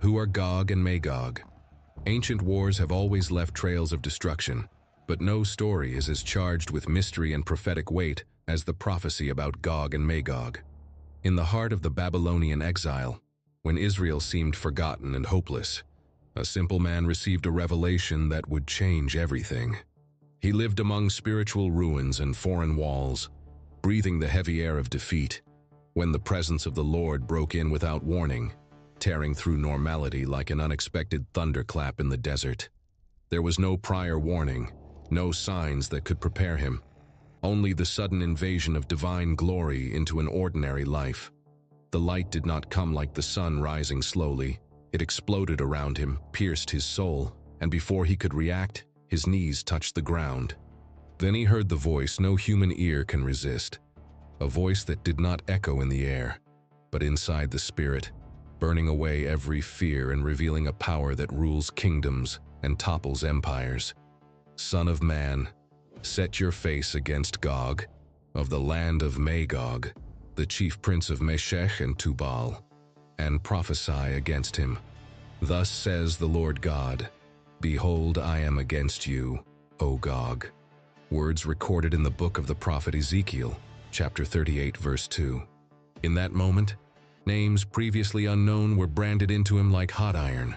Who are Gog and Magog? Ancient wars have always left trails of destruction, but no story is as charged with mystery and prophetic weight as the prophecy about Gog and Magog. In the heart of the Babylonian exile, when Israel seemed forgotten and hopeless, a simple man received a revelation that would change everything. He lived among spiritual ruins and foreign walls, breathing the heavy air of defeat, when the presence of the Lord broke in without warning, tearing through normality like an unexpected thunderclap in the desert. There was no prior warning, no signs that could prepare him, only the sudden invasion of divine glory into an ordinary life. The light did not come like the sun rising slowly. It exploded around him, pierced his soul, and before he could react, his knees touched the ground. Then he heard the voice no human ear can resist, a voice that did not echo in the air, but inside the spirit, burning away every fear and revealing a power that rules kingdoms and topples empires. Son of man, set your face against Gog, of the land of Magog, the chief prince of Meshech and Tubal, and prophesy against him. Thus says the Lord God, Behold, I am against you, O Gog. Words recorded in the book of the prophet Ezekiel, chapter 38, verse 2. In that moment, names previously unknown were branded into him like hot iron.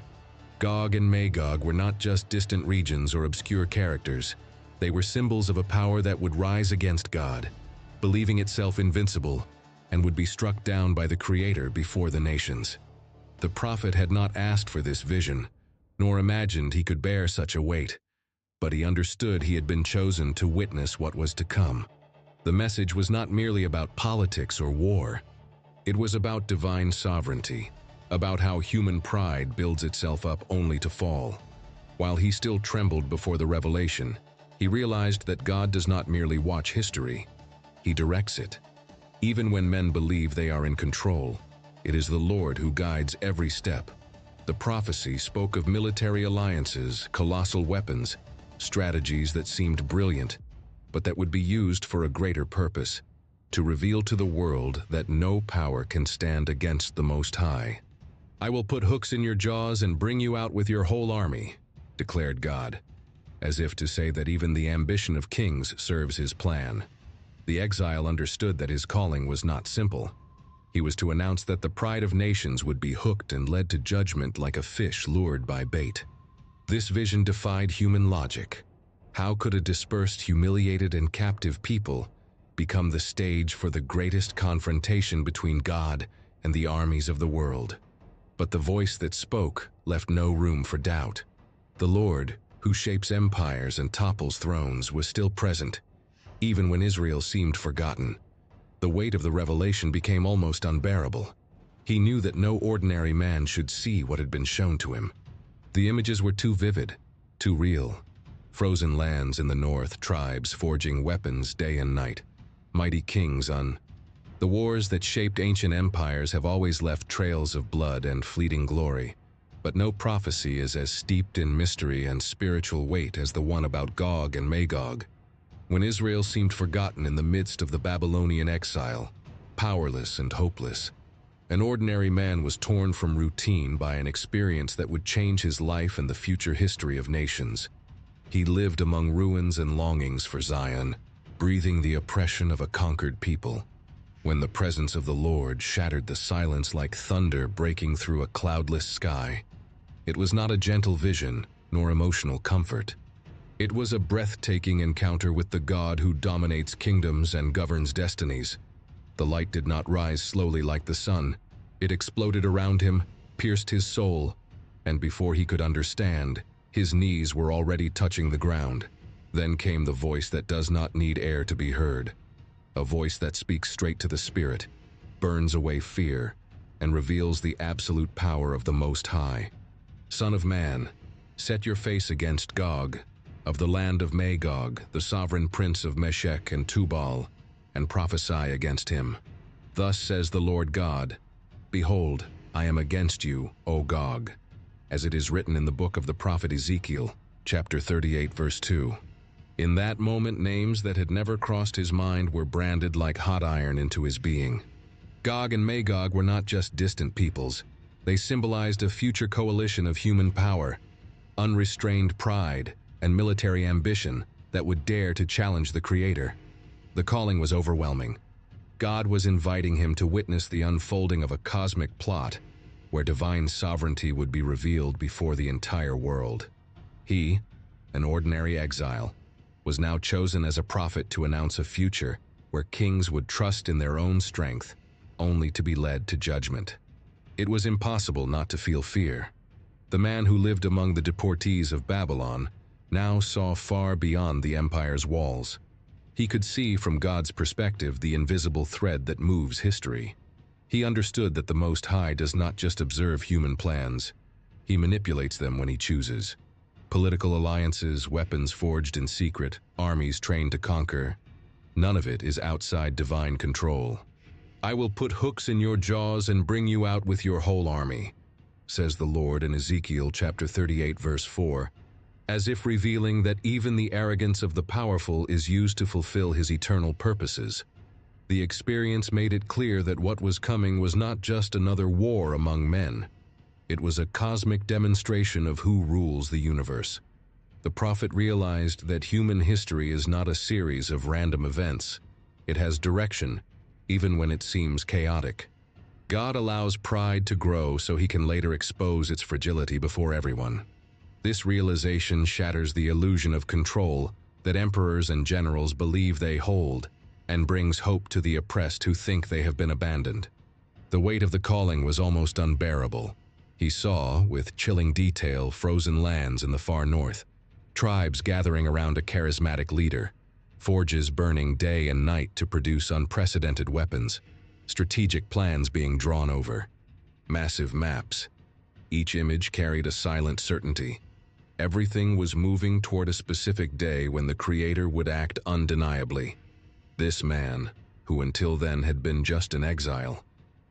Gog and Magog were not just distant regions or obscure characters. They were symbols of a power that would rise against God, believing itself invincible, and would be struck down by the Creator before the nations. The prophet had not asked for this vision, nor imagined he could bear such a weight, but he understood he had been chosen to witness what was to come. The message was not merely about politics or war. It was about divine sovereignty, about how human pride builds itself up only to fall. While he still trembled before the revelation, he realized that God does not merely watch history, He directs it. Even when men believe they are in control, it is the Lord who guides every step. The prophecy spoke of military alliances, colossal weapons, strategies that seemed brilliant, but that would be used for a greater purpose, to reveal to the world that no power can stand against the Most High. I will put hooks in your jaws and bring you out with your whole army, declared God, as if to say that even the ambition of kings serves his plan. The exile understood that his calling was not simple. He was to announce that the pride of nations would be hooked and led to judgment like a fish lured by bait. This vision defied human logic. How could a dispersed, humiliated, and captive people become the stage for the greatest confrontation between God and the armies of the world? But the voice that spoke left no room for doubt. The Lord, who shapes empires and topples thrones, was still present, even when Israel seemed forgotten. The weight of the revelation became almost unbearable. He knew that no ordinary man should see what had been shown to him. The images were too vivid, too real. Frozen lands in the north, tribes forging weapons day and night, mighty kings on. The wars that shaped ancient empires have always left trails of blood and fleeting glory, but no prophecy is as steeped in mystery and spiritual weight as the one about Gog and Magog. When Israel seemed forgotten in the midst of the Babylonian exile, powerless and hopeless, an ordinary man was torn from routine by an experience that would change his life and the future history of nations. He lived among ruins and longings for Zion, breathing the oppression of a conquered people, when the presence of the Lord shattered the silence like thunder breaking through a cloudless sky. It was not a gentle vision, nor emotional comfort. It was a breathtaking encounter with the God who dominates kingdoms and governs destinies. The light did not rise slowly like the sun. It exploded around him, pierced his soul, and before he could understand, his knees were already touching the ground. Then came the voice that does not need air to be heard. A voice that speaks straight to the spirit, burns away fear, and reveals the absolute power of the Most High. Son of man, set your face against Gog, of the land of Magog, the sovereign prince of Meshech and Tubal, and prophesy against him. Thus says the Lord God, Behold, I am against you, O Gog, as it is written in the book of the prophet Ezekiel, chapter 38, verse 2. In that moment, names that had never crossed his mind were branded like hot iron into his being. Gog and Magog were not just distant peoples. They symbolized a future coalition of human power, unrestrained pride, and military ambition that would dare to challenge the Creator. The calling was overwhelming. God was inviting him to witness the unfolding of a cosmic plot where divine sovereignty would be revealed before the entire world. He, an ordinary exile, was now chosen as a prophet to announce a future where kings would trust in their own strength, only to be led to judgment. It was impossible not to feel fear. The man who lived among the deportees of Babylon now saw far beyond the empire's walls. He could see from God's perspective the invisible thread that moves history. He understood that the Most High does not just observe human plans, he manipulates them when he chooses. Political alliances, weapons forged in secret, armies trained to conquer, none of it is outside divine control. "I will put hooks in your jaws and bring you out with your whole army," says the Lord in Ezekiel chapter 38 verse 4, as if revealing that even the arrogance of the powerful is used to fulfill his eternal purposes. The experience made it clear that what was coming was not just another war among men. It was a cosmic demonstration of who rules the universe. The prophet realized that human history is not a series of random events. It has direction, even when it seems chaotic. God allows pride to grow so he can later expose its fragility before everyone. This realization shatters the illusion of control that emperors and generals believe they hold, and brings hope to the oppressed who think they have been abandoned. The weight of the calling was almost unbearable. He saw, with chilling detail, frozen lands in the far north, tribes gathering around a charismatic leader, forges burning day and night to produce unprecedented weapons, strategic plans being drawn over, massive maps. Each image carried a silent certainty. Everything was moving toward a specific day when the Creator would act undeniably. This man, who until then had been just an exile,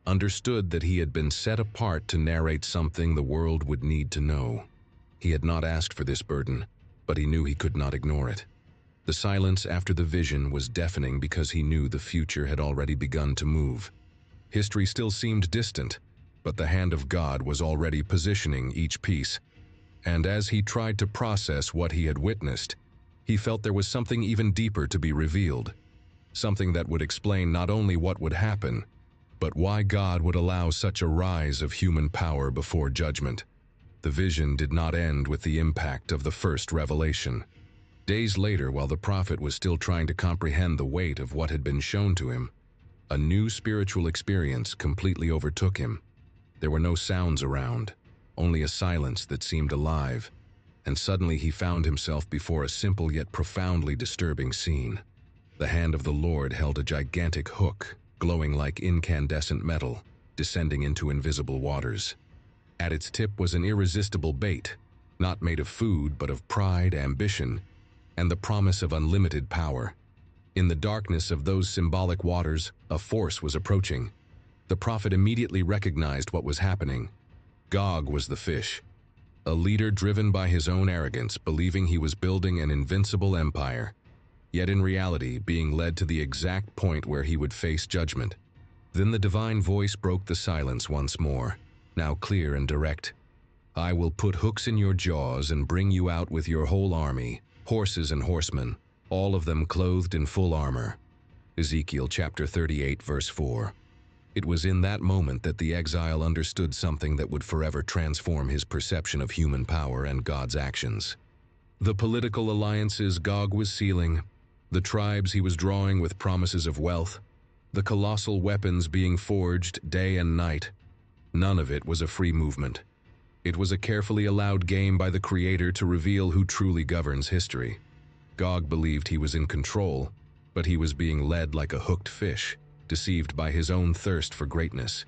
understood that he had been set apart to narrate something the world would need to know. He had not asked for this burden, but he knew he could not ignore it. The silence after the vision was deafening because he knew the future had already begun to move. History still seemed distant, but the hand of God was already positioning each piece. And as he tried to process what he had witnessed, he felt there was something even deeper to be revealed. Something that would explain not only what would happen, but why God would allow such a rise of human power before judgment. The vision did not end with the impact of the first revelation. Days later, while the prophet was still trying to comprehend the weight of what had been shown to him, a new spiritual experience completely overtook him. There were no sounds around, only a silence that seemed alive, and suddenly he found himself before a simple yet profoundly disturbing scene. The hand of the Lord held a gigantic hook, glowing like incandescent metal, descending into invisible waters. At its tip was an irresistible bait, not made of food but of pride, ambition, and the promise of unlimited power. In the darkness of those symbolic waters, a force was approaching. The prophet immediately recognized what was happening. GOG was the fish, a leader driven by his own arrogance, believing he was building an invincible empire, yet in reality being led to the exact point where he would face judgment. Then the divine voice broke the silence once more, now clear and direct. "I will put hooks in your jaws and bring you out with your whole army, horses and horsemen, all of them clothed in full armor." Ezekiel chapter 38 verse 4. It was in that moment that the exile understood something that would forever transform his perception of human power and God's actions. The political alliances GOG was sealing, the tribes he was drawing with promises of wealth, the colossal weapons being forged day and night. None of it was a free movement. It was a carefully allowed game by the Creator to reveal who truly governs history. GOG believed he was in control, but he was being led like a hooked fish, deceived by his own thirst for greatness.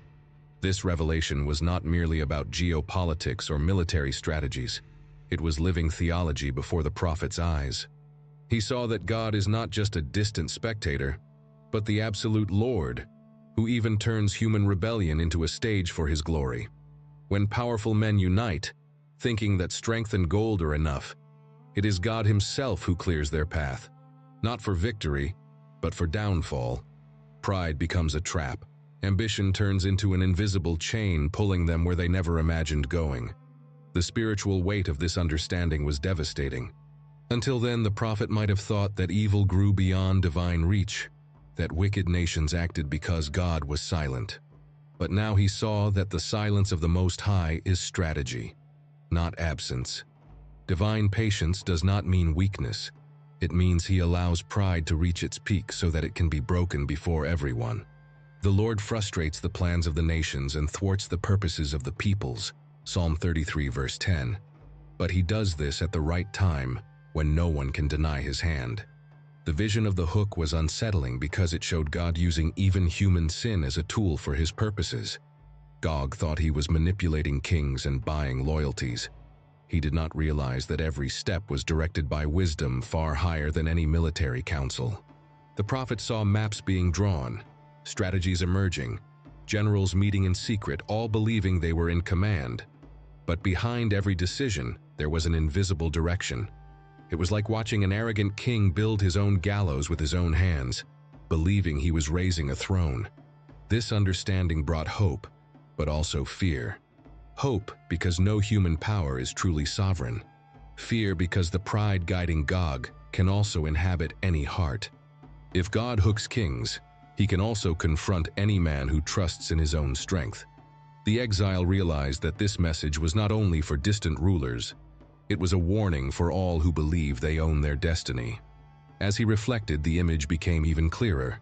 This revelation was not merely about geopolitics or military strategies. It was living theology before the prophet's eyes. He saw that God is not just a distant spectator, but the absolute Lord, who even turns human rebellion into a stage for his glory. When powerful men unite, thinking that strength and gold are enough, it is God himself who clears their path, not for victory, but for downfall. Pride becomes a trap, Ambition turns into an invisible chain, pulling them where they never imagined going. The spiritual weight of this understanding was devastating. Until then, the prophet might have thought that evil grew beyond divine reach, that wicked nations acted because God was silent. But now he saw that the silence of the Most High is strategy, not absence. Divine patience does not mean weakness. It means he allows pride to reach its peak so that it can be broken before everyone. The Lord frustrates the plans of the nations and thwarts the purposes of the peoples. Psalm 33 verse 10. But he does this at the right time, when no one can deny his hand. The vision of the hook was unsettling because it showed God using even human sin as a tool for his purposes. GOG thought he was manipulating kings and buying loyalties. He did not realize that every step was directed by wisdom far higher than any military council. The prophet saw maps being drawn, strategies emerging, generals meeting in secret, all believing they were in command. But behind every decision, there was an invisible direction. It was like watching an arrogant king build his own gallows with his own hands, believing he was raising a throne. This understanding brought hope, but also fear. Hope because no human power is truly sovereign. Fear because the pride guiding GOG can also inhabit any heart. If God hooks kings, he can also confront any man who trusts in his own strength. The exile realized that this message was not only for distant rulers, it was a warning for all who believe they own their destiny. As he reflected, the image became even clearer.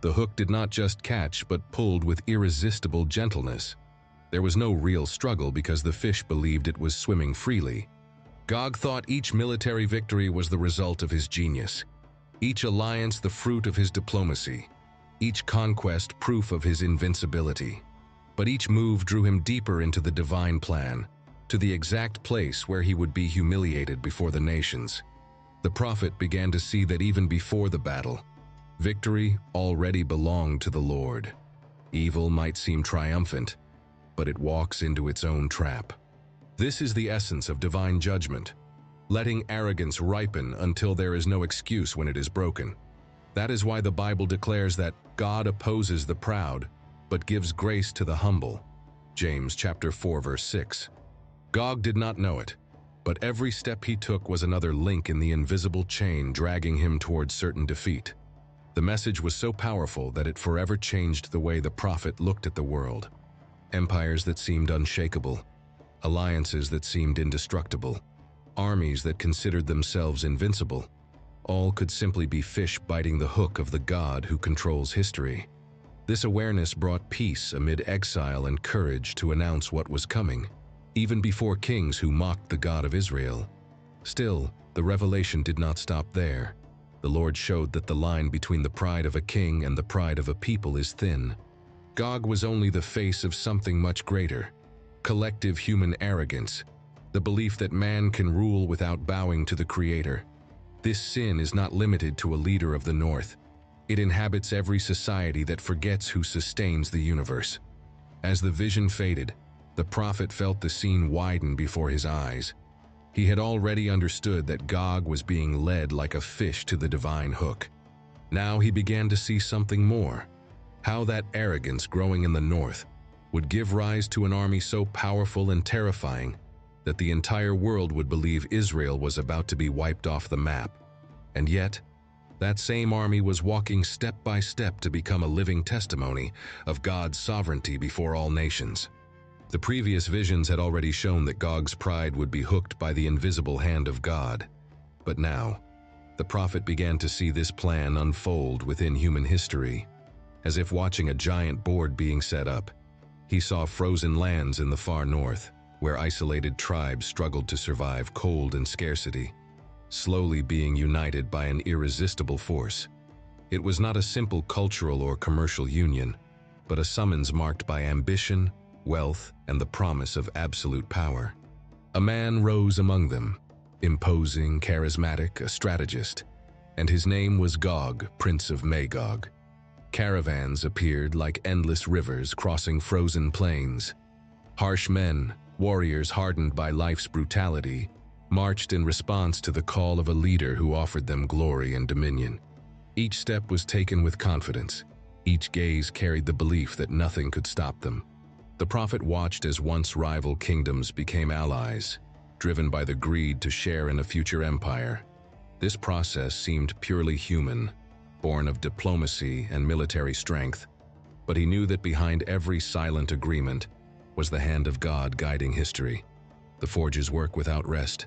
The hook did not just catch, but pulled with irresistible gentleness. There was no real struggle because the fish believed it was swimming freely. GOG thought each military victory was the result of his genius, each alliance the fruit of his diplomacy, each conquest proof of his invincibility. But each move drew him deeper into the divine plan, to the exact place where he would be humiliated before the nations. The prophet began to see that even before the battle, victory already belonged to the Lord. Evil might seem triumphant, but it walks into its own trap. This is the essence of divine judgment, letting arrogance ripen until there is no excuse when it is broken. That is why the Bible declares that God opposes the proud, but gives grace to the humble. James chapter 4 verse 6. GOG did not know it, but every step he took was another link in the invisible chain dragging him towards certain defeat. The message was so powerful that it forever changed the way the prophet looked at the world. Empires that seemed unshakable, alliances that seemed indestructible, armies that considered themselves invincible, all could simply be fish biting the hook of the God who controls history. This awareness brought peace amid exile and courage to announce what was coming, even before kings who mocked the God of Israel. Still, the revelation did not stop there. The Lord showed that the line between the pride of a king and the pride of a people is thin. GOG was only the face of something much greater, collective human arrogance, the belief that man can rule without bowing to the Creator. This sin is not limited to a leader of the North. It inhabits every society that forgets who sustains the universe. As the vision faded, the prophet felt the scene widen before his eyes. He had already understood that GOG was being led like a fish to the divine hook. Now he began to see something more. How that arrogance growing in the north would give rise to an army so powerful and terrifying that the entire world would believe Israel was about to be wiped off the map. And yet, that same army was walking step by step to become a living testimony of God's sovereignty before all nations. The previous visions had already shown that GOG's pride would be hooked by the invisible hand of God. But now, the prophet began to see this plan unfold within human history. As if watching a giant board being set up, he saw frozen lands in the far north, where isolated tribes struggled to survive cold and scarcity, slowly being united by an irresistible force. It was not a simple cultural or commercial union, but a summons marked by ambition, wealth, and the promise of absolute power. A man rose among them, imposing, charismatic, a strategist, and his name was GOG, Prince of MAGOG. Caravans appeared like endless rivers crossing frozen plains. Harsh men, warriors hardened by life's brutality, marched in response to the call of a leader who offered them glory and dominion. Each step was taken with confidence, Each gaze carried the belief that nothing could stop them. The prophet watched as once rival kingdoms became allies, driven by the greed to share in a future empire. This process seemed purely human, born of diplomacy and military strength, but he knew that behind every silent agreement was the hand of God guiding history. The forges work without rest.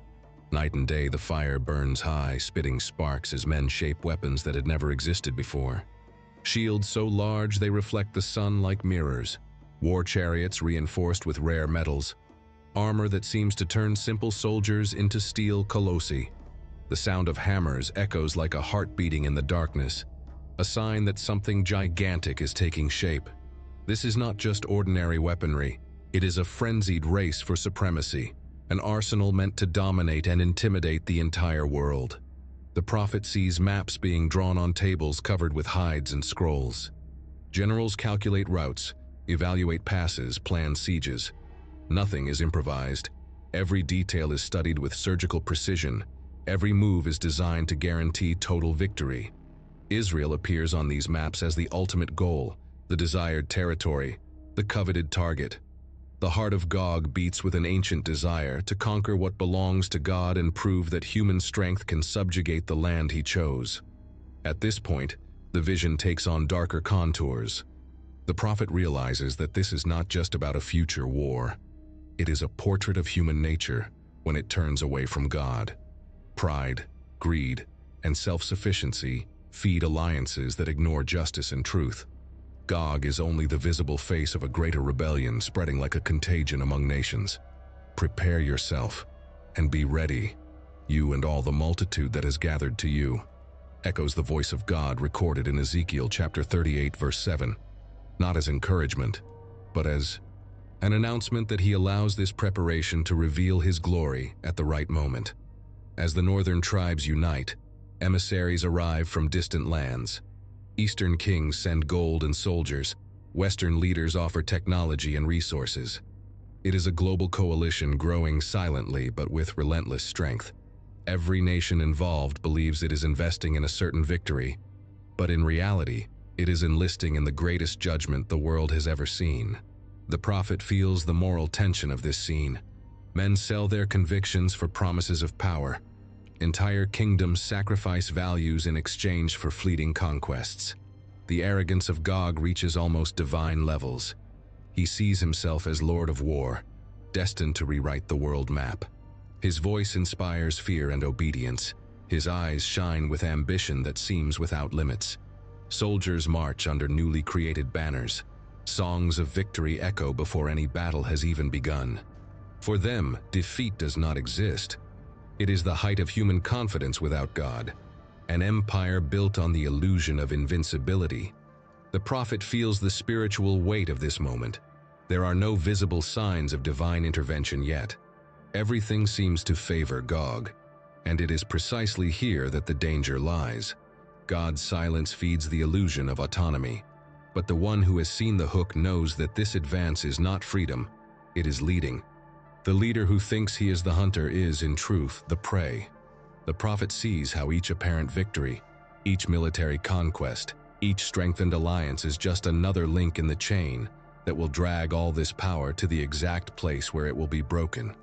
Night and day the fire burns high, spitting sparks as men shape weapons that had never existed before. Shields so large they reflect the sun like mirrors. War chariots reinforced with rare metals. Armor that seems to turn simple soldiers into steel colossi. The sound of hammers echoes like a heart beating in the darkness, a sign that something gigantic is taking shape. This is not just ordinary weaponry. It is a frenzied race for supremacy, an arsenal meant to dominate and intimidate the entire world. The prophet sees maps being drawn on tables covered with hides and scrolls. Generals calculate routes, evaluate passes, plan sieges. Nothing is improvised. Every detail is studied with surgical precision. Every move is designed to guarantee total victory. Israel appears on these maps as the ultimate goal, the desired territory, the coveted target. The heart of GOG beats with an ancient desire to conquer what belongs to God and prove that human strength can subjugate the land he chose. At this point, the vision takes on darker contours. The prophet realizes that this is not just about a future war. It is a portrait of human nature when it turns away from God. Pride, greed, and self-sufficiency feed alliances that ignore justice and truth. GOG is only the visible face of a greater rebellion spreading like a contagion among nations. Prepare yourself and be ready, you and all the multitude that has gathered to you. Echoes the voice of God recorded in Ezekiel chapter 38 verse 7, not as encouragement, but as an announcement that he allows this preparation to reveal his glory at the right moment. As the northern tribes unite, emissaries arrive from distant lands. Eastern kings send gold and soldiers. Western leaders offer technology and resources. It is a global coalition growing silently but with relentless strength. Every nation involved believes it is investing in a certain victory, but in reality, it is enlisting in the greatest judgment the world has ever seen. The prophet feels the moral tension of this scene. Men sell their convictions for promises of power. Entire kingdoms sacrifice values in exchange for fleeting conquests. The arrogance of GOG reaches almost divine levels. He sees himself as Lord of War, destined to rewrite the world map. His voice inspires fear and obedience. His eyes shine with ambition that seems without limits. Soldiers march under newly created banners. Songs of victory echo before any battle has even begun. For them, defeat does not exist. It is the height of human confidence without God, an empire built on the illusion of invincibility. The prophet feels the spiritual weight of this moment. There are no visible signs of divine intervention yet. Everything seems to favor GOG, and it is precisely here that the danger lies. God's silence feeds the illusion of autonomy, but the one who has seen the hook knows that this advance is not freedom, it is leading. The leader who thinks he is the hunter is, in truth, the prey. The prophet sees how each apparent victory, each military conquest, each strengthened alliance is just another link in the chain that will drag all this power to the exact place where it will be broken.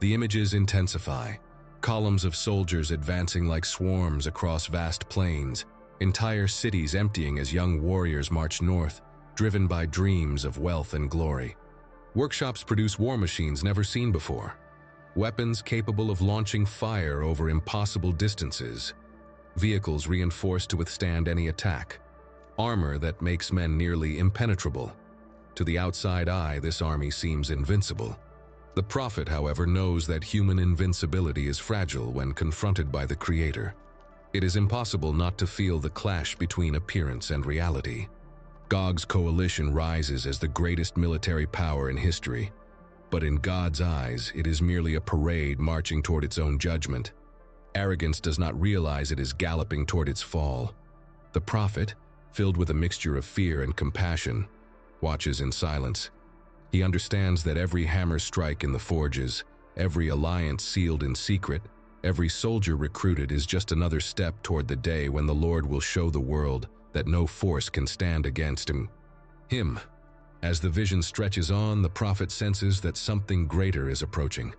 The images intensify. Columns of soldiers advancing like swarms across vast plains, entire cities emptying as young warriors march north, driven by dreams of wealth and glory. Workshops produce war machines never seen before, weapons capable of launching fire over impossible distances, vehicles reinforced to withstand any attack, armor that makes men nearly impenetrable. To the outside eye, this army seems invincible. The prophet, however, knows that human invincibility is fragile when confronted by the Creator. It is impossible not to feel the clash between appearance and reality. GOG's coalition rises as the greatest military power in history, but in God's eyes, it is merely a parade marching toward its own judgment. Arrogance does not realize it is galloping toward its fall. The prophet, filled with a mixture of fear and compassion, watches in silence. He understands that every hammer strike in the forges, every alliance sealed in secret, every soldier recruited is just another step toward the day when the Lord will show the world that no force can stand against him. As the vision stretches on, the prophet senses that something greater is approaching.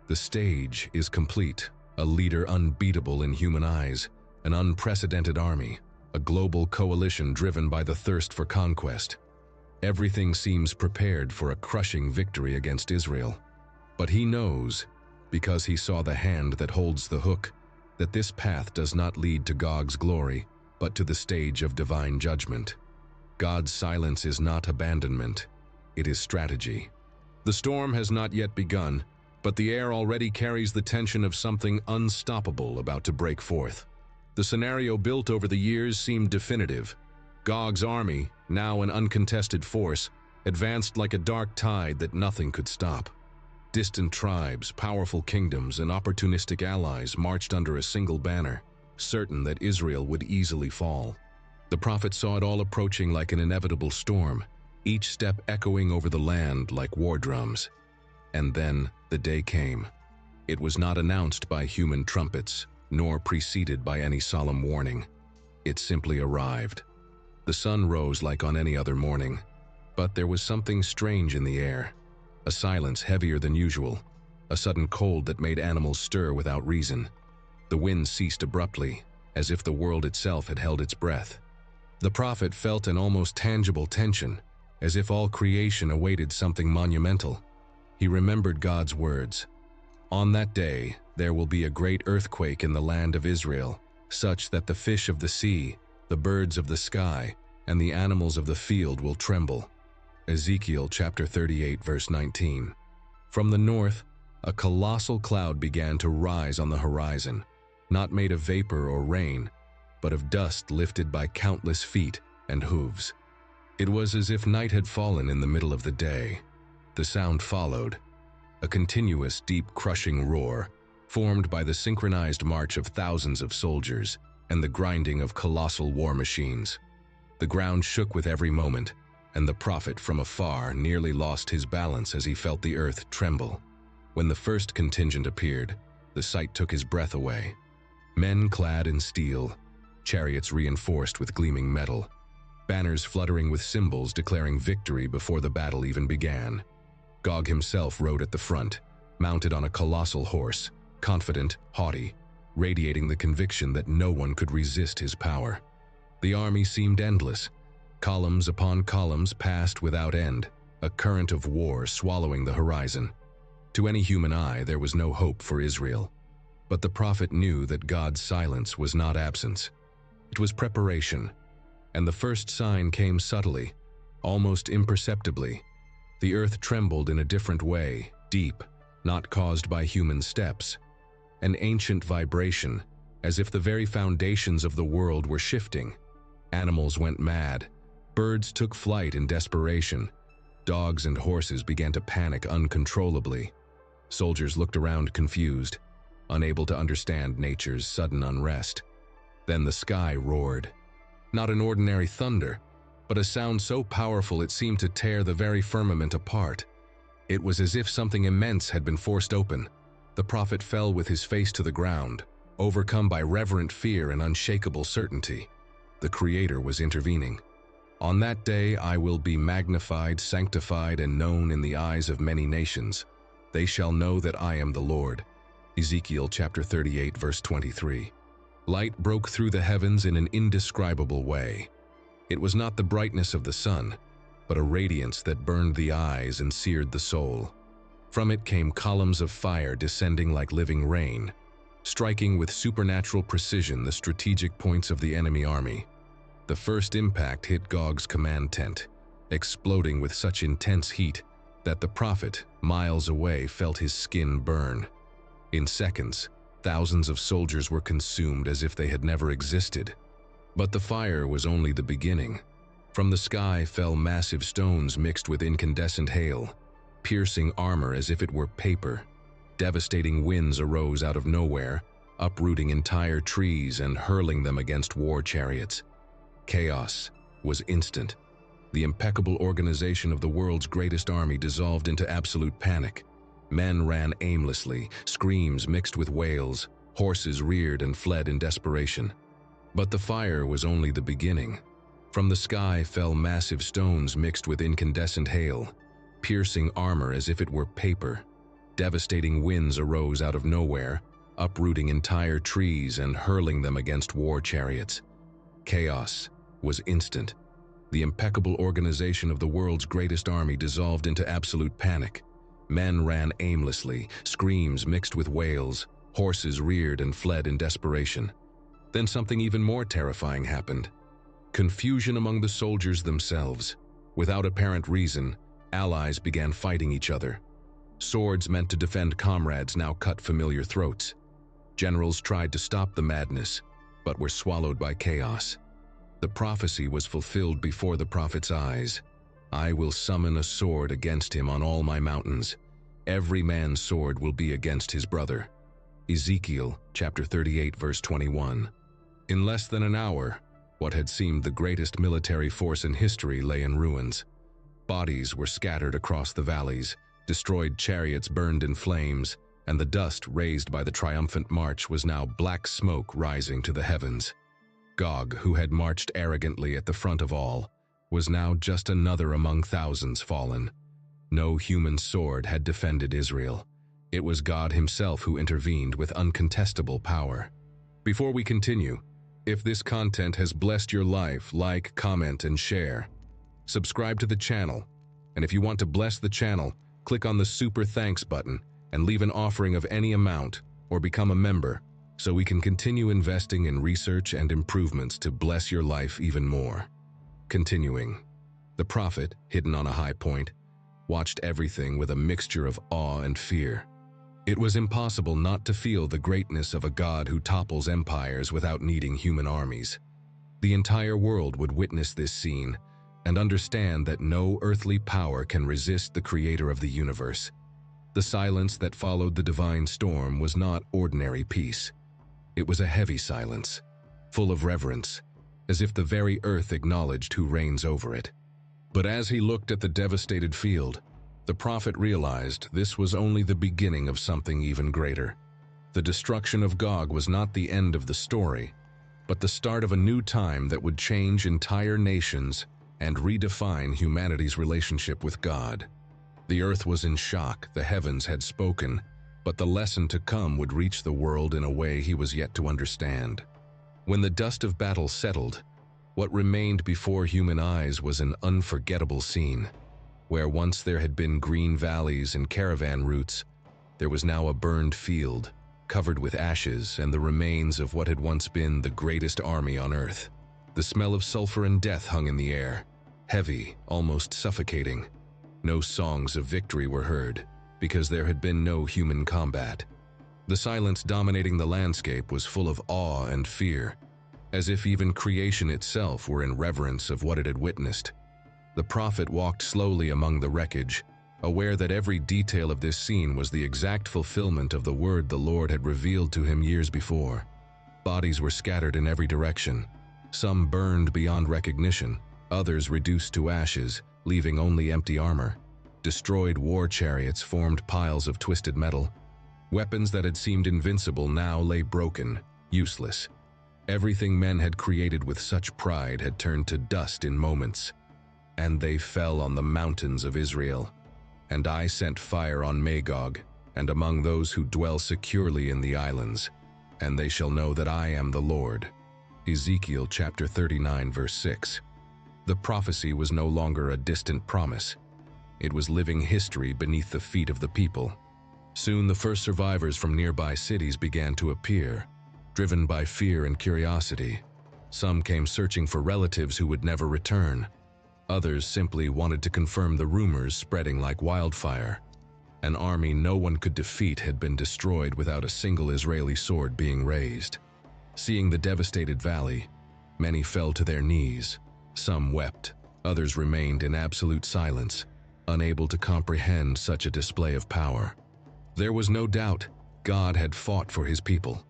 The stage is complete, a leader unbeatable in human eyes, an unprecedented army, a global coalition driven by the thirst for conquest. Everything seems prepared for a crushing victory against Israel. But he knows, because he saw the hand that holds the hook, that this path does not lead to Gog's glory, but to the stage of divine judgment. God's silence is not abandonment, it is strategy. The storm has not yet begun, but the air already carries the tension of something unstoppable about to break forth. The scenario built over the years seemed definitive. Gog's army, now an uncontested force, advanced like a dark tide that nothing could stop. Distant tribes, powerful kingdoms, and opportunistic allies marched under a single banner, certain that Israel would easily fall. The prophet saw it all approaching like an inevitable storm, each step echoing over the land like war drums. And then the day came. It was not announced by human trumpets, nor preceded by any solemn warning. It simply arrived. The sun rose like on any other morning, but there was something strange in the air. A silence heavier than usual, a sudden cold that made animals stir without reason. The wind ceased abruptly, as if the world itself had held its breath. The prophet felt an almost tangible tension, as if all creation awaited something monumental. He remembered God's words. On that day, there will be a great earthquake in the land of Israel, such that the fish of the sea, the birds of the sky, and the animals of the field will tremble. Ezekiel chapter 38, verse 19. From the north, a colossal cloud began to rise on the horizon, not made of vapor or rain, but of dust lifted by countless feet and hooves. It was as if night had fallen in the middle of the day. The sound followed, a continuous, deep, crushing roar, formed by the synchronized march of thousands of soldiers and the grinding of colossal war machines. The ground shook with every moment, and the prophet from afar nearly lost his balance as he felt the earth tremble. When the first contingent appeared, the sight took his breath away. Men clad in steel, chariots reinforced with gleaming metal, banners fluttering with symbols declaring victory before the battle even began. Gog himself rode at the front, mounted on a colossal horse, confident, haughty, radiating the conviction that no one could resist his power. The army seemed endless. Columns upon columns passed without end, a current of war swallowing the horizon. To any human eye, there was no hope for Israel. But the prophet knew that God's silence was not absence. It was preparation. And the first sign came subtly, almost imperceptibly. The earth trembled in a different way, deep, not caused by human steps. An ancient vibration, as if the very foundations of the world were shifting. Animals went mad. Birds took flight in desperation. Dogs and horses began to panic uncontrollably. Soldiers looked around confused, unable to understand nature's sudden unrest. Then the sky roared. Not an ordinary thunder, but a sound so powerful it seemed to tear the very firmament apart. It was as if something immense had been forced open. The prophet fell with his face to the ground, overcome by reverent fear and unshakable certainty. The Creator was intervening. On that day I will be magnified, sanctified, and known in the eyes of many nations. They shall know that I am the Lord. Ezekiel chapter 38, verse 23. Light broke through the heavens in an indescribable way. It was not the brightness of the sun, but a radiance that burned the eyes and seared the soul. From it came columns of fire descending like living rain, striking with supernatural precision the strategic points of the enemy army. The first impact hit Gog's command tent, exploding with such intense heat that the prophet, miles away, felt his skin burn. In seconds, thousands of soldiers were consumed as if they had never existed. But the fire was only the beginning. From the sky fell massive stones mixed with incandescent hail, piercing armor as if it were paper. Devastating winds arose out of nowhere, uprooting entire trees and hurling them against war chariots. Chaos was instant. The impeccable organization of the world's greatest army dissolved into absolute panic. Men ran aimlessly, screams mixed with wails, horses reared and fled in desperation. But the fire was only the beginning. From the sky fell massive stones mixed with incandescent hail, piercing armor as if it were paper. Devastating winds arose out of nowhere, uprooting entire trees and hurling them against war chariots. Chaos was instant. The impeccable organization of the world's greatest army dissolved into absolute panic. Men ran aimlessly, screams mixed with wails, horses reared and fled in desperation. Then something even more terrifying happened. Confusion among the soldiers themselves. Without apparent reason, allies began fighting each other. Swords meant to defend comrades now cut familiar throats. Generals tried to stop the madness, but were swallowed by chaos. The prophecy was fulfilled before the prophet's eyes. I will summon a sword against him on all my mountains. Every man's sword will be against his brother. Ezekiel chapter 38 verse 21. In less than an hour, what had seemed the greatest military force in history lay in ruins. Bodies were scattered across the valleys, destroyed chariots burned in flames, and the dust raised by the triumphant march was now black smoke rising to the heavens. GOG, who had marched arrogantly at the front of all, was now just another among thousands fallen. No human sword had defended Israel. It was God himself who intervened with uncontestable power. Before we continue, if this content has blessed your life, like, comment, and share. Subscribe to the channel, and if you want to bless the channel, click on the Super Thanks button and leave an offering of any amount or become a member so we can continue investing in research and improvements to bless your life even more. Continuing, the prophet, hidden on a high point, watched everything with a mixture of awe and fear. It was impossible not to feel the greatness of a God who topples empires without needing human armies. The entire world would witness this scene and understand that no earthly power can resist the creator of the universe. The silence that followed the divine storm was not ordinary peace. It was a heavy silence, full of reverence, as if the very earth acknowledged who reigns over it. But as he looked at the devastated field, the prophet realized this was only the beginning of something even greater. The destruction of GOG was not the end of the story, but the start of a new time that would change entire nations and redefine humanity's relationship with God. The earth was in shock, the heavens had spoken, but the lesson to come would reach the world in a way he was yet to understand. When the dust of battle settled, what remained before human eyes was an unforgettable scene. Where once there had been green valleys and caravan routes, there was now a burned field, covered with ashes and the remains of what had once been the greatest army on earth. The smell of sulfur and death hung in the air, heavy, almost suffocating. No songs of victory were heard, because there had been no human combat. The silence dominating the landscape was full of awe and fear, as if even creation itself were in reverence of what it had witnessed. The prophet walked slowly among the wreckage, aware that every detail of this scene was the exact fulfillment of the word the Lord had revealed to him years before. Bodies were scattered in every direction, some burned beyond recognition, others reduced to ashes, leaving only empty armor. Destroyed war chariots formed piles of twisted metal. Weapons that had seemed invincible now lay broken, useless. Everything men had created with such pride had turned to dust in moments. And they fell on the mountains of Israel. And I sent fire on Magog, and among those who dwell securely in the islands. And they shall know that I am the Lord. Ezekiel chapter 39 verse 6. The prophecy was no longer a distant promise. It was living history beneath the feet of the people. Soon the first survivors from nearby cities began to appear, driven by fear and curiosity. Some came searching for relatives who would never return. Others simply wanted to confirm the rumors spreading like wildfire. An army no one could defeat had been destroyed without a single Israeli sword being raised. Seeing the devastated valley, many fell to their knees. Some wept, others remained in absolute silence, unable to comprehend such a display of power. There was no doubt God had fought for his people.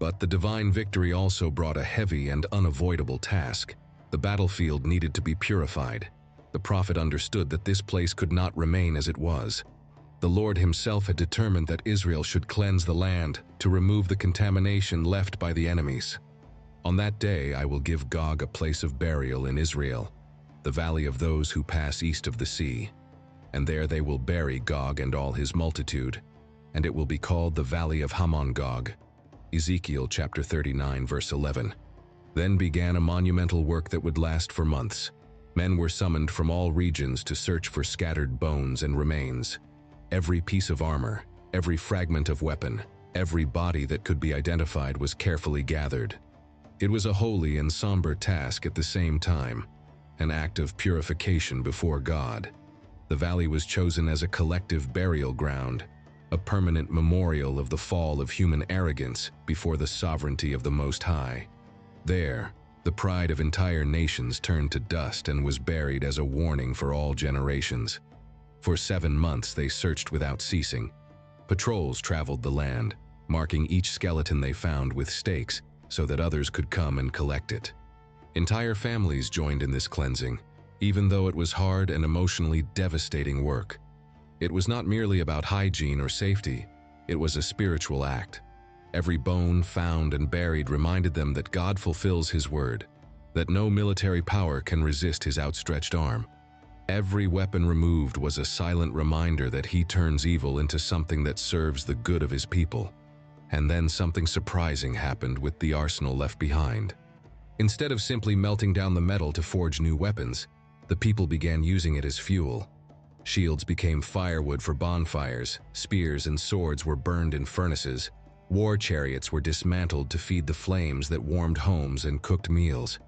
But the divine victory also brought a heavy and unavoidable task. The battlefield needed to be purified. The prophet understood that this place could not remain as it was. The Lord himself had determined that Israel should cleanse the land to remove the contamination left by the enemies. On that day I will give Gog a place of burial in Israel, the valley of those who pass east of the sea. And there they will bury Gog and all his multitude, and it will be called the Valley of Hamon-Gog. Ezekiel chapter 39, verse 11. Then began a monumental work that would last for months. Men were summoned from all regions to search for scattered bones and remains. Every piece of armor, every fragment of weapon, every body that could be identified was carefully gathered. It was a holy and somber task at the same time, an act of purification before God. The valley was chosen as a collective burial ground, a permanent memorial of the fall of human arrogance before the sovereignty of the Most High. There, the pride of entire nations turned to dust and was buried as a warning for all generations. For 7 months they searched without ceasing. Patrols traveled the land, marking each skeleton they found with stakes so that others could come and collect it. Entire families joined in this cleansing, even though it was hard and emotionally devastating work. It was not merely about hygiene or safety, it was a spiritual act. Every bone found and buried reminded them that God fulfills His word, that no military power can resist His outstretched arm. Every weapon removed was a silent reminder that He turns evil into something that serves the good of His people. And then something surprising happened with the arsenal left behind. Instead of simply melting down the metal to forge new weapons, the people began using it as fuel. Shields became firewood for bonfires, spears and swords were burned in furnaces, war chariots were dismantled to feed the flames that warmed homes and cooked meals.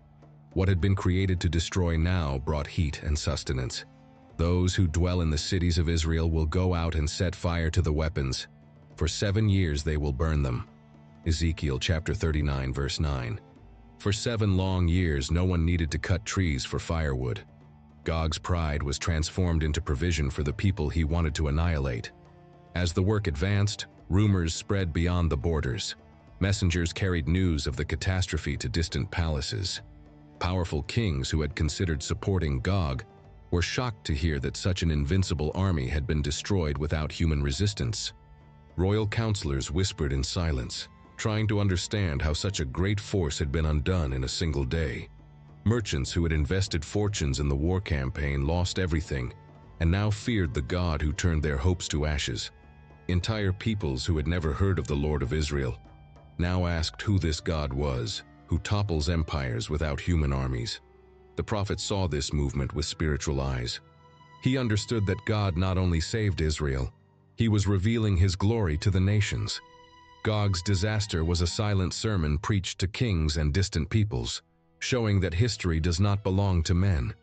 What had been created to destroy now brought heat and sustenance. Those who dwell in the cities of Israel will go out and set fire to the weapons. For 7 years they will burn them. Ezekiel chapter 39, verse 9. For 7 long years no one needed to cut trees for firewood. Gog's pride was transformed into provision for the people he wanted to annihilate. As the work advanced, rumors spread beyond the borders. Messengers carried news of the catastrophe to distant palaces. Powerful kings who had considered supporting Gog were shocked to hear that such an invincible army had been destroyed without human resistance. Royal counselors whispered in silence, trying to understand how such a great force had been undone in a single day. Merchants who had invested fortunes in the war campaign lost everything, and now feared the God who turned their hopes to ashes. Entire peoples who had never heard of the Lord of Israel now asked who this God was, who topples empires without human armies. The prophet saw this movement with spiritual eyes. He understood that God not only saved Israel, He was revealing His glory to the nations. Gog's disaster was a silent sermon preached to kings and distant peoples, showing that history does not belong to men.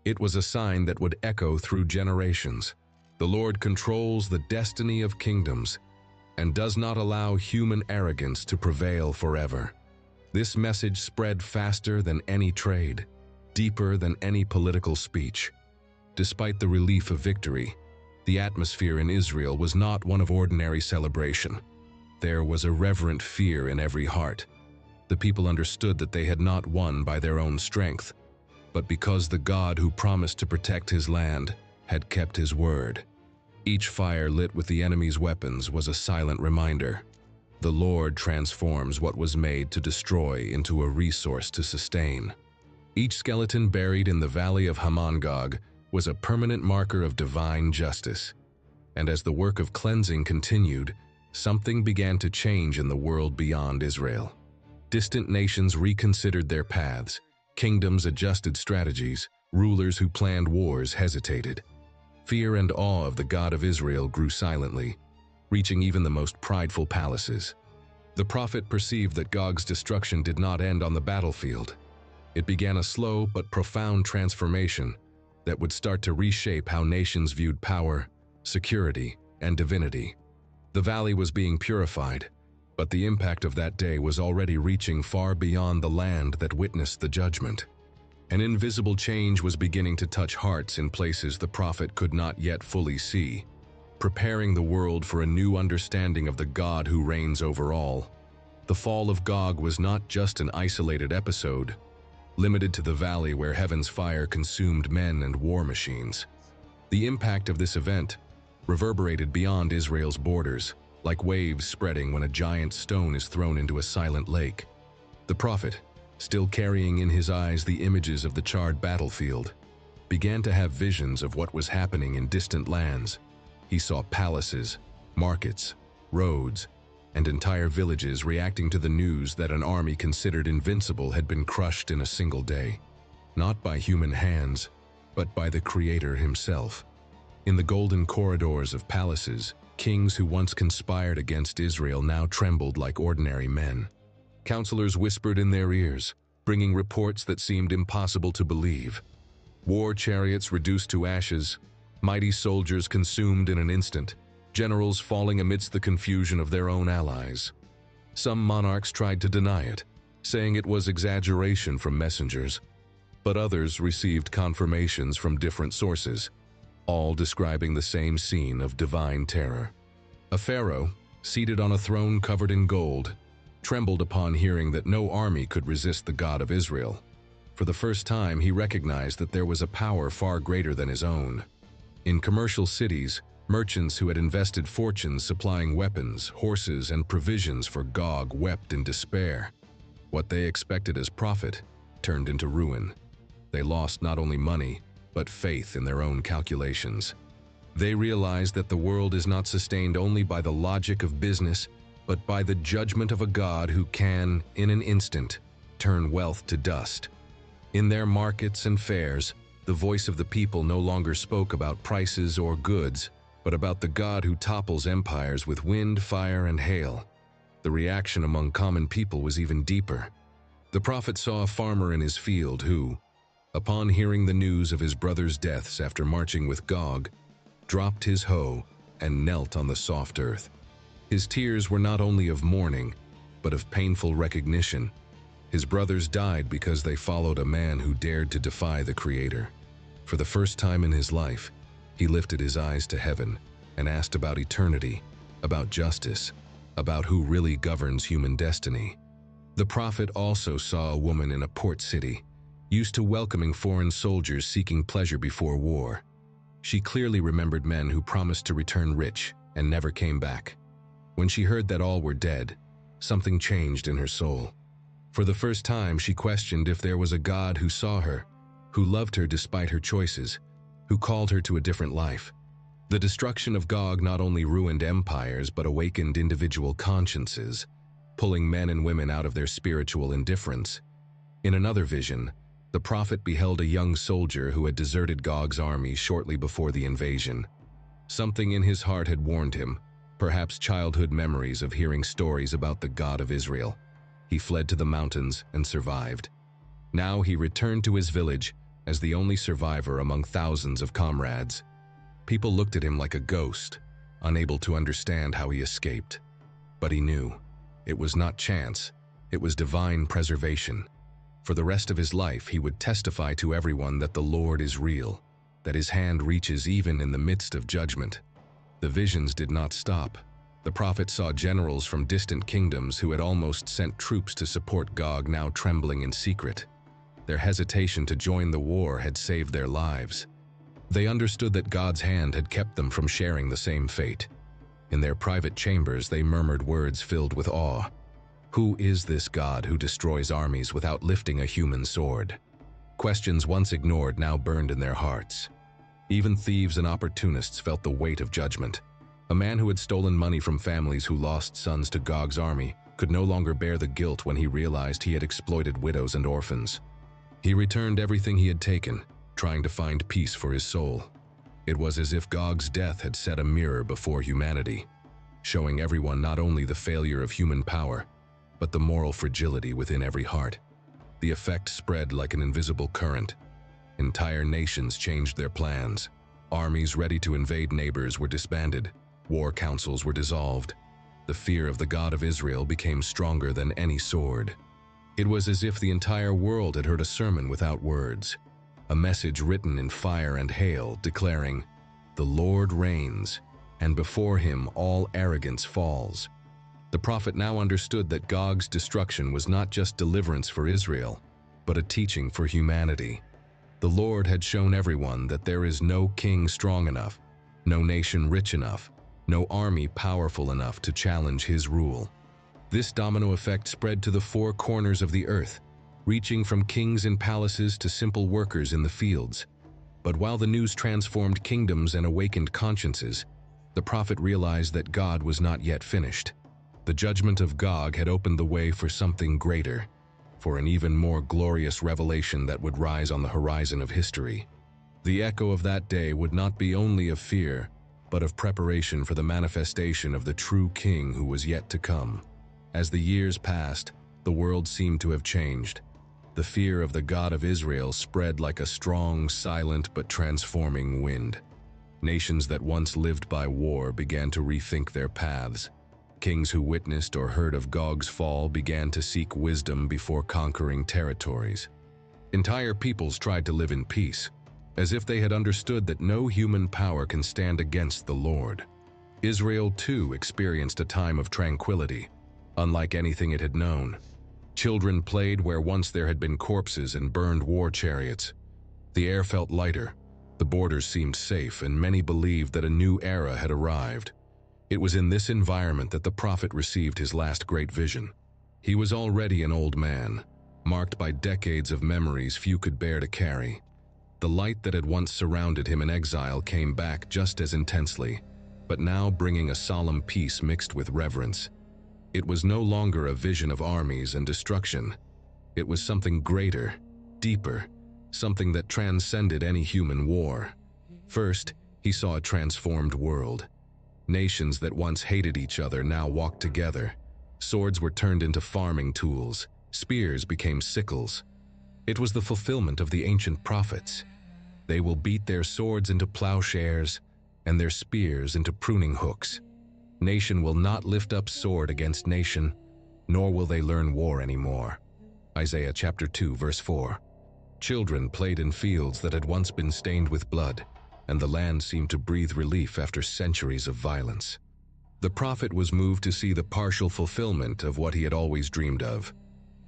It was a sign that would echo through generations. The Lord controls the destiny of kingdoms and does not allow human arrogance to prevail forever. This message spread faster than any trade, deeper than any political speech. Despite the relief of victory, the atmosphere in Israel was not one of ordinary celebration. There was a reverent fear in every heart. The people understood that they had not won by their own strength, but because the God who promised to protect His land had kept His word. Each fire lit with the enemy's weapons was a silent reminder. The Lord transforms what was made to destroy into a resource to sustain. Each skeleton buried in the valley of Hamon-Gog was a permanent marker of divine justice. And as the work of cleansing continued, something began to change in the world beyond Israel. Distant nations reconsidered their paths, kingdoms adjusted strategies, rulers who planned wars hesitated. Fear and awe of the God of Israel grew silently, reaching even the most prideful palaces. The prophet perceived that Gog's destruction did not end on the battlefield. It began a slow but profound transformation that would start to reshape how nations viewed power, security, and divinity. The valley was being purified, but the impact of that day was already reaching far beyond the land that witnessed the judgment. An invisible change was beginning to touch hearts in places the prophet could not yet fully see, preparing the world for a new understanding of the God who reigns over all. The fall of Gog was not just an isolated episode, limited to the valley where heaven's fire consumed men and war machines. The impact of this event reverberated beyond Israel's borders, like waves spreading when a giant stone is thrown into a silent lake. The prophet, still carrying in his eyes the images of the charred battlefield, began to have visions of what was happening in distant lands. He saw palaces, markets, roads, and entire villages reacting to the news that an army considered invincible had been crushed in a single day, not by human hands, but by the Creator himself. In the golden corridors of palaces, kings who once conspired against Israel now trembled like ordinary men. Counselors whispered in their ears, bringing reports that seemed impossible to believe. War chariots reduced to ashes, mighty soldiers consumed in an instant, generals falling amidst the confusion of their own allies. Some monarchs tried to deny it, saying it was exaggeration from messengers, but others received confirmations from different sources, all describing the same scene of divine terror. A pharaoh, seated on a throne covered in gold, trembled upon hearing that no army could resist the God of Israel. For the first time, he recognized that there was a power far greater than his own. In commercial cities, merchants who had invested fortunes supplying weapons, horses, and provisions for GOG wept in despair. What they expected as profit turned into ruin. They lost not only money, but faith in their own calculations. They realized that the world is not sustained only by the logic of business, but by the judgment of a God who can, in an instant, turn wealth to dust. In their markets and fairs, the voice of the people no longer spoke about prices or goods, but about the God who topples empires with wind, fire, and hail. The reaction among common people was even deeper. The prophet saw a farmer in his field who, upon hearing the news of his brother's deaths after marching with GOG, dropped his hoe and knelt on the soft earth. His tears were not only of mourning, but of painful recognition. His brothers died because they followed a man who dared to defy the Creator. For the first time in his life, he lifted his eyes to heaven and asked about eternity, about justice, about who really governs human destiny. The prophet also saw a woman in a port city, used to welcoming foreign soldiers seeking pleasure before war. She clearly remembered men who promised to return rich and never came back. When she heard that all were dead, something changed in her soul. For the first time, she questioned if there was a God who saw her, who loved her despite her choices, who called her to a different life. The destruction of GOG not only ruined empires but awakened individual consciences, pulling men and women out of their spiritual indifference. In another vision, the prophet beheld a young soldier who had deserted GOG's army shortly before the invasion. Something in his heart had warned him, perhaps childhood memories of hearing stories about the God of Israel. He fled to the mountains and survived. Now he returned to his village as the only survivor among thousands of comrades. People looked at him like a ghost, unable to understand how he escaped. But he knew. It was not chance, it was divine preservation. For the rest of his life, he would testify to everyone that the Lord is real, that his hand reaches even in the midst of judgment. The visions did not stop. The prophet saw generals from distant kingdoms who had almost sent troops to support GOG now trembling in secret. Their hesitation to join the war had saved their lives. They understood that God's hand had kept them from sharing the same fate. In their private chambers, they murmured words filled with awe. Who is this God who destroys armies without lifting a human sword? Questions once ignored now burned in their hearts. Even thieves and opportunists felt the weight of judgment. A man who had stolen money from families who lost sons to GOG's army could no longer bear the guilt when he realized he had exploited widows and orphans. He returned everything he had taken, trying to find peace for his soul. It was as if GOG's death had set a mirror before humanity, showing everyone not only the failure of human power, but the moral fragility within every heart. The effect spread like an invisible current. Entire nations changed their plans. Armies ready to invade neighbors were disbanded. War councils were dissolved. The fear of the God of Israel became stronger than any sword. It was as if the entire world had heard a sermon without words, a message written in fire and hail declaring, "The Lord reigns, and before him all arrogance falls." The prophet now understood that GOG's destruction was not just deliverance for Israel, but a teaching for humanity. The Lord had shown everyone that there is no king strong enough, no nation rich enough, no army powerful enough to challenge his rule. This domino effect spread to the four corners of the earth. reaching from kings in palaces to simple workers in the fields. But while the news transformed kingdoms and awakened consciences, the prophet realized that God was not yet finished. The judgment of GOG had opened the way for something greater, for an even more glorious revelation that would rise on the horizon of history. The echo of that day would not be only of fear, but of preparation for the manifestation of the true king who was yet to come. As the years passed, the world seemed to have changed. The fear of the God of Israel spread like a strong, silent, but transforming wind. Nations that once lived by war began to rethink their paths. Kings who witnessed or heard of GOG's fall began to seek wisdom before conquering territories. Entire peoples tried to live in peace, as if they had understood that no human power can stand against the Lord. Israel, too, experienced a time of tranquility, unlike anything it had known. Children played where once there had been corpses and burned war chariots. The air felt lighter, the borders seemed safe, and many believed that a new era had arrived. It was in this environment that the prophet received his last great vision. He was already an old man, marked by decades of memories few could bear to carry. The light that had once surrounded him in exile came back just as intensely, but now bringing a solemn peace mixed with reverence. It was no longer a vision of armies and destruction. It was something greater, deeper, something that transcended any human war. First, he saw a transformed world. Nations that once hated each other now walked together. Swords were turned into farming tools. Spears became sickles. It was the fulfillment of the ancient prophets. They will beat their swords into plowshares and their spears into pruning hooks. Nation will not lift up sword against nation, nor will they learn war anymore. Isaiah chapter 2, verse 4. Children played in fields that had once been stained with blood, and the land seemed to breathe relief after centuries of violence. The prophet was moved to see the partial fulfillment of what he had always dreamed of,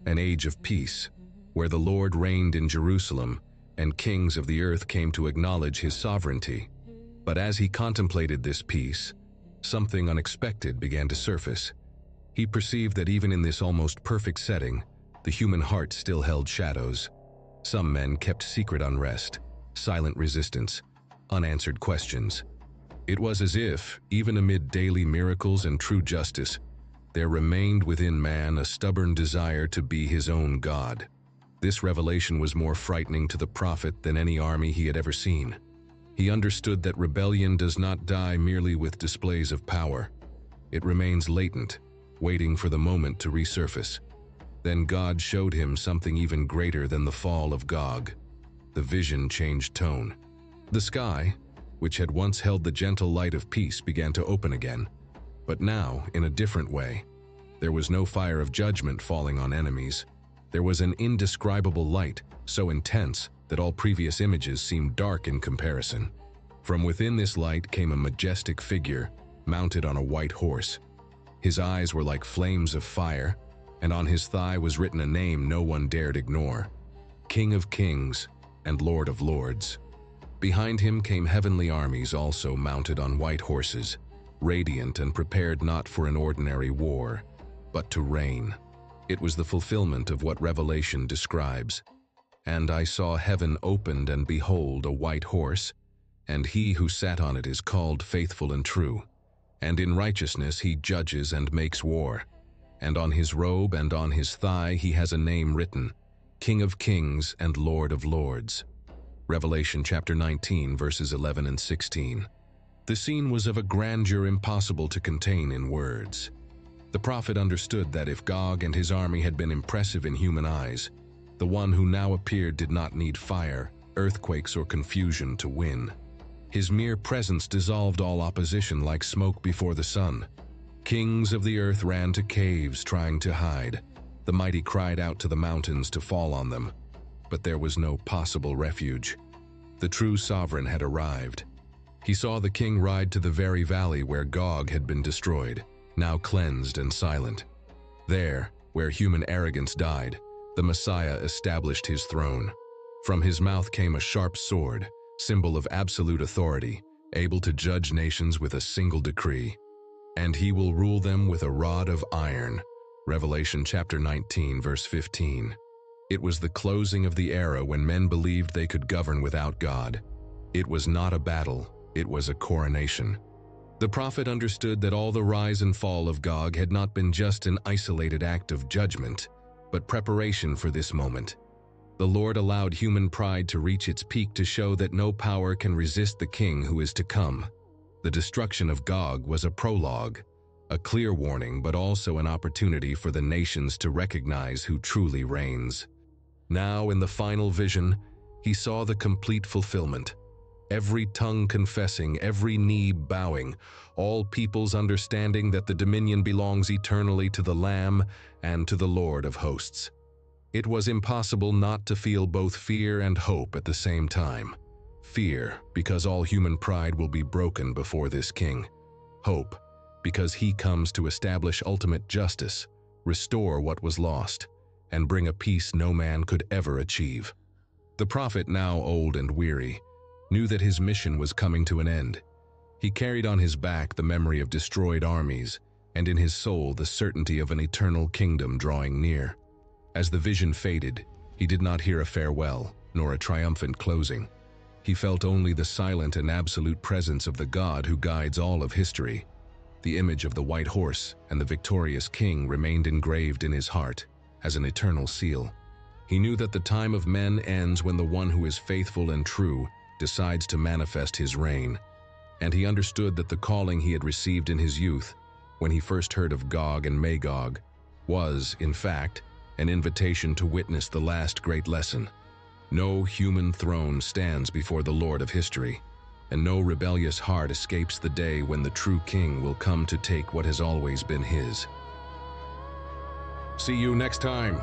an age of peace, where the Lord reigned in Jerusalem and kings of the earth came to acknowledge his sovereignty. But as he contemplated this peace, something unexpected began to surface. He perceived that even in this almost perfect setting, the human heart still held shadows. Some men kept secret unrest, silent resistance, unanswered questions. It was as if, even amid daily miracles and true justice, there remained within man a stubborn desire to be his own God. This revelation was more frightening to the prophet than any army he had ever seen. He understood that rebellion does not die merely with displays of power. It remains latent, waiting for the moment to resurface. Then God showed him something even greater than the fall of GOG. The vision changed tone. The sky, which had once held the gentle light of peace, began to open again, but now in a different way. There was no fire of judgment falling on enemies. There was an indescribable light, so intense that all previous images seemed dark in comparison. From within this light came a majestic figure, mounted on a white horse. His eyes were like flames of fire, and on his thigh was written a name no one dared ignore: King of Kings and Lord of Lords. Behind him came heavenly armies, also mounted on white horses, radiant and prepared not for an ordinary war, but to reign. It was the fulfillment of what Revelation describes. And I saw heaven opened, and behold, a white horse, and he who sat on it is called Faithful and True, and in righteousness he judges and makes war. And on his robe and on his thigh he has a name written, King of Kings and Lord of Lords. Revelation chapter 19, verses 11 and 16. The scene was of a grandeur impossible to contain in words. The prophet understood that if GOG and his army had been impressive in human eyes, the one who now appeared did not need fire, earthquakes, or confusion to win. His mere presence dissolved all opposition like smoke before the sun. Kings of the earth ran to caves trying to hide. The mighty cried out to the mountains to fall on them. But there was no possible refuge. The true sovereign had arrived. He saw the king ride to the very valley where GOG had been destroyed, now cleansed and silent. There, where human arrogance died, the Messiah established his throne. From his mouth came a sharp sword, symbol of absolute authority, able to judge nations with a single decree. And he will rule them with a rod of iron. Revelation chapter 19, verse 15. It was the closing of the era when men believed they could govern without God. It was not a battle, it was a coronation. The prophet understood that all the rise and fall of GOG had not been just an isolated act of judgment, but preparation for this moment. The Lord allowed human pride to reach its peak to show that no power can resist the king who is to come. The destruction of GOG was a prologue, a clear warning, but also an opportunity for the nations to recognize who truly reigns. Now, in the final vision, he saw the complete fulfillment. Every tongue confessing, every knee bowing, all peoples understanding that the dominion belongs eternally to the Lamb and to the Lord of hosts. It was impossible not to feel both fear and hope at the same time. Fear, because all human pride will be broken before this king. Hope, because he comes to establish ultimate justice, restore what was lost, and bring a peace no man could ever achieve. The prophet, now old and weary, knew that his mission was coming to an end. He carried on his back the memory of destroyed armies, and in his soul the certainty of an eternal kingdom drawing near. As the vision faded, he did not hear a farewell, nor a triumphant closing. He felt only the silent and absolute presence of the God who guides all of history. The image of the white horse and the victorious king remained engraved in his heart as an eternal seal. He knew that the time of men ends when the one who is faithful and true decides to manifest his reign. And he understood that the calling he had received in his youth, when he first heard of GOG and MAGOG, was, in fact, an invitation to witness the last great lesson. No human throne stands before the Lord of history, and no rebellious heart escapes the day when the true king will come to take what has always been his. See you next time.